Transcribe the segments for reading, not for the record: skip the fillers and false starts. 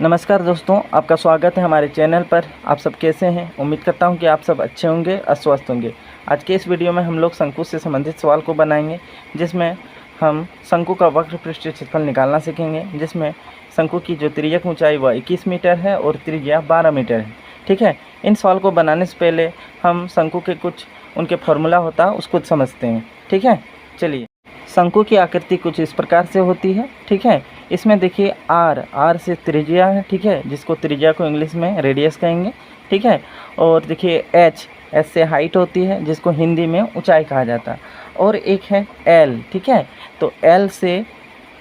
नमस्कार दोस्तों, आपका स्वागत है हमारे चैनल पर। आप सब कैसे हैं? उम्मीद करता हूं कि आप सब अच्छे होंगे और स्वस्थ होंगे। आज के इस वीडियो में हम लोग शंकु से संबंधित सवाल को बनाएंगे, जिसमें हम शंकु का वक्र पृष्ठीय क्षेत्रफल निकालना सीखेंगे, जिसमें शंकु की जो तिर्यक ऊंचाई वह 21 मीटर है और त्रिज्या 12 मीटर है। ठीक है, इन सवाल को बनाने से पहले हम शंकु के कुछ उनके फॉर्मूला होता है उसको समझते हैं। ठीक है, चलिए। शंकु की आकृति कुछ इस प्रकार से होती है। ठीक है, इसमें देखिए आर से त्रिज्या है। ठीक है, जिसको त्रिज्या को इंग्लिश में रेडियस कहेंगे। ठीक है, और देखिए एच से हाइट होती है, जिसको हिंदी में ऊंचाई कहा जाता है। और एक है एल। ठीक है, तो एल से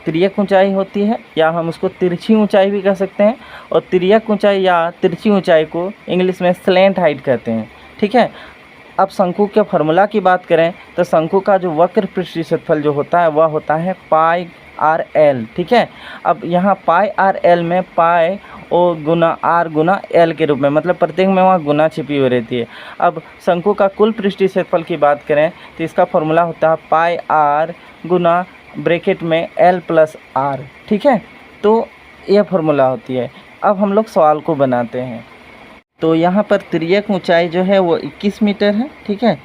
तिर्यक ऊंचाई होती है, या हम उसको तिरछी ऊंचाई भी कह सकते हैं। और तिर्यक ऊंचाई या तिरछी ऊंचाई को इंग्लिश में स्लैंट हाइट कहते हैं। ठीक है, अब शंकु के फार्मूला की बात करें तो शंकु का जो वक्र पृष्ठीय क्षेत्रफल जो होता है वह होता है पाई आर एल। ठीक है, अब यहाँ पाई आर एल में पाई ओ गुना आर गुना एल के रूप में, मतलब प्रत्येक में वहाँ गुना छिपी हुई रहती है। अब शंकु का कुल पृष्ठीय क्षेत्रफल की बात करें तो इसका फार्मूला होता है पाई आर गुना ब्रैकेट में एल प्लस आर। ठीक है, तो यह फार्मूला होती है। अब हम लोग सवाल को बनाते हैं। तो यहाँ पर तिर्यक ऊंचाई जो है वो 21 मीटर है। ठीक है,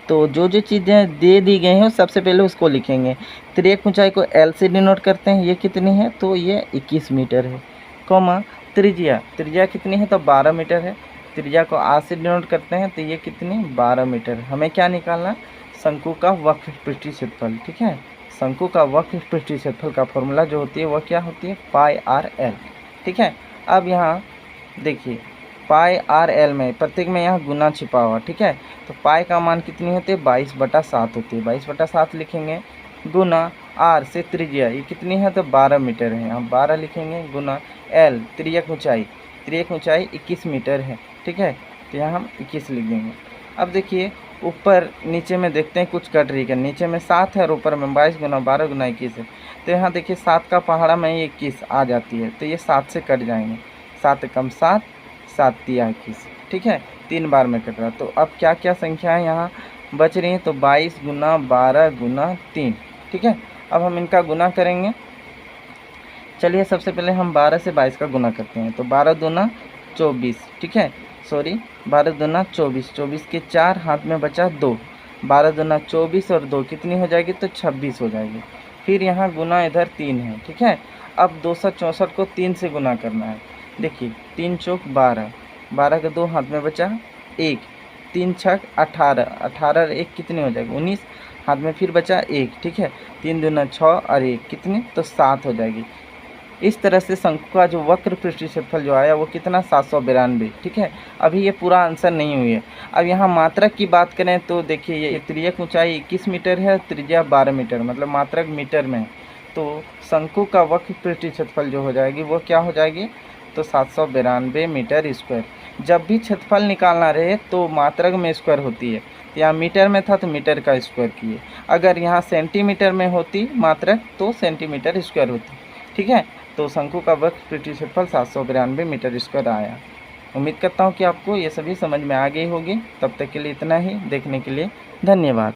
तो जो चीज़ें दे दी गई हैं सबसे पहले उसको लिखेंगे। तिर्यक ऊंचाई को एल से डिनोट करते हैं, ये कितनी है तो ये 21 मीटर है। कॉमा त्रिज्या कितनी है तो 12 मीटर है। त्रिज्या को आर से डिनोट करते हैं तो ये कितनी 12 मीटर। हमें क्या निकालना? शंकु का वक्र पृष्ठीय क्षेत्रफल। ठीक है, शंकु का वक्र पृष्ठीय क्षेत्रफल का फॉर्मूला जो होती है वह क्या होती है? पाई आर एल। ठीक है, अब यहाँ देखिए पाई आर एल में प्रत्येक में यहाँ गुना छिपा हुआ। ठीक है, तो पाई का मान कितनी होती है? 22/7 होती है। 22/7 लिखेंगे गुना आर से त्रिज्या ये कितनी है तो 12 मीटर है, हम 12 लिखेंगे गुना एल तिर्यक ऊंचाई 21 मीटर है। ठीक है, तो यहाँ हम 21 लिख देंगे। अब देखिए ऊपर नीचे में देखते हैं कुछ कट रही है। नीचे में 7 है और ऊपर में 22 गुना 12 गुना 21 है। तो यहाँ देखिए 7 का पहाड़ा में 21 आ जाती है, तो ये 7 से कट जाएंगे। 7 कम 7 7 3 21। ठीक है, 3 बार में कट रहा। तो अब क्या क्या संख्याएं यहाँ बच रही हैं तो 22 गुना 12 गुना 3। ठीक है, अब हम इनका गुना करेंगे। चलिए सबसे पहले हम 12 से 22 का गुना करते हैं। तो 12 दूना 24। ठीक है, 12 दूना 24। 24 के 4 हाथ में बचा 2। 12 दूना 24 और 2 कितनी हो जाएगी तो 26 हो जाएगी। फिर यहाँ गुना इधर 3 है। ठीक है, अब 264 को 3 से गुना करना है। देखिए 3 चौक 12, 12 के 2 हाथ में बचा 1, 3 छक 18, 18 और 1 कितनी हो जाएगी 19, हाथ में फिर बचा 1। ठीक है, 3 दूना 6 और 1 कितनी तो 7 हो जाएगी। इस तरह से शंकु का जो वक्र पृष्ठीय क्षेत्रफल जो आया वो कितना 792। ठीक है, अभी ये पूरा आंसर नहीं हुई है। अब यहाँ मात्रक की बात करें तो देखिए ये तिर्यक ऊंचाई 21 मीटर है, त्रिज्या 12 मीटर, मतलब मात्रक मीटर में। तो शंकु का वक्र पृष्ठीय क्षेत्रफल जो हो जाएगी वो क्या हो जाएगी तो 792 मीटर स्क्वायर। जब भी क्षेत्रफल निकालना रहे तो मात्रक में स्क्वायर होती है। यहाँ मीटर में था तो मीटर का स्क्वायर किए। अगर यहाँ सेंटीमीटर में होती मात्रक तो सेंटीमीटर स्क्वायर होती। ठीक है, तो शंकु का वक्र पृष्ठीय क्षेत्रफल 792 मीटर स्क्वायर आया। उम्मीद करता हूँ कि आपको ये सभी समझ में आ गई होगी। तब तक के लिए इतना ही। देखने के लिए धन्यवाद।